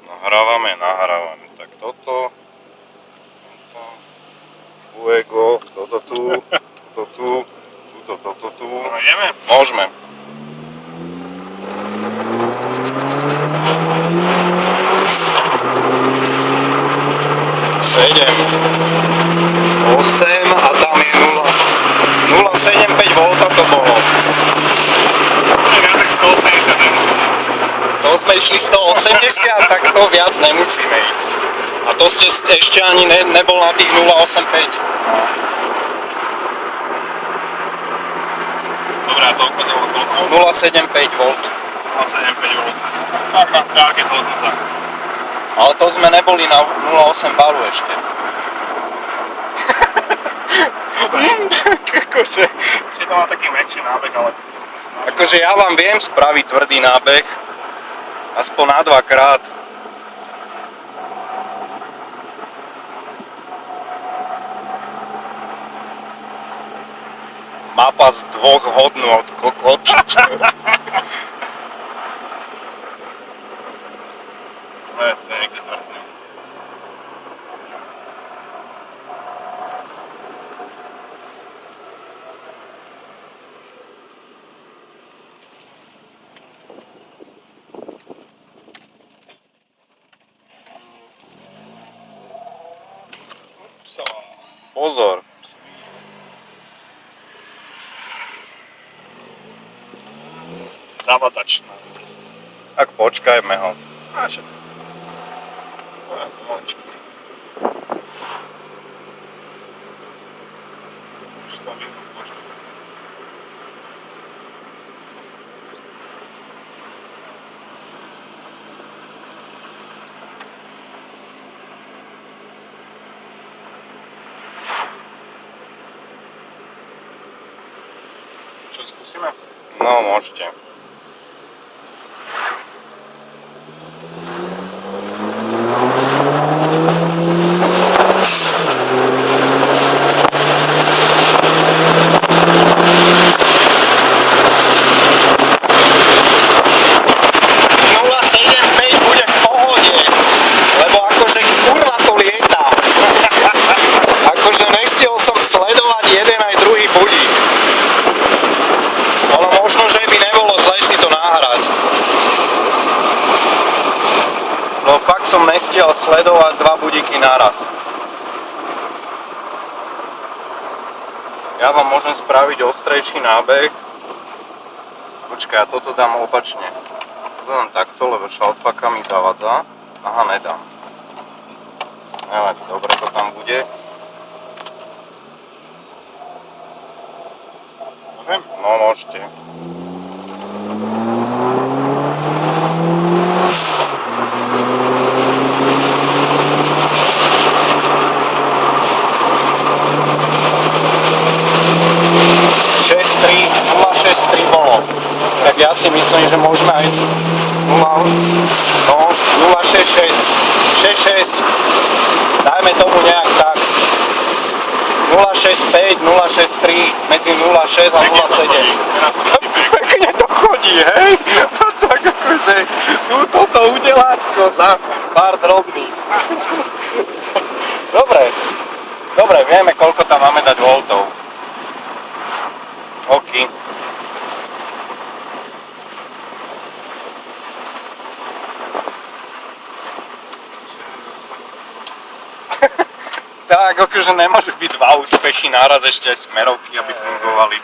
Nahrávame. Tak toto. Fuego, toto tu. No ideme? Môžeme. Sedem, 8 a tam je 0,75 V to bolo. Viac tak 180 nemusím ísť. To sme išli 180, tak to viac nemusíme ísť. A to ste ešte ani nebol na tých 0,85. Dobré, a to ukázalo koľko? 0,75 V. 2,75 V. Tak na kráke toľko tak. Ale to sme neboli na 0,8 baru ešte. Akože, Či to má taký mäkší nábeh, ale... akože ja vám viem spraviť tvrdý nábeh. Aspoň na 2-krát. Mapa z 2 hodnôt, kokot. Ne, to je niekde zvrtný. Pozor. Zavadzačná. Tak počkajme ho. A však. Pomaličky. Už to mi počkaj. Čo skúsime? No, môžete. No fakt som nestiel sledovať 2 budíky naraz. Ja vám môžem spraviť ostrejší nábeh. Počkaj, ja toto dám opačne. Toto dám takto, lebo šaltpaka mi zavadza. Aha, nedám. Nevadí, dobre to tam bude. Môžem? No, môžete. Bolo. Tak ja si myslím, že môžeme aj 0,66 66, dajme tomu nejak tak 0,65, 0,63, medzi 0,6 a 0,7. Pekne to chodí, hej? Tak akože toto udelátko za pár drobných. Dobre, vieme, koľko tam máme dať voltov. OK. Tak, akože nemôžu byť 2 úspechy naraz, ešte aj smerovky, aby fungovali.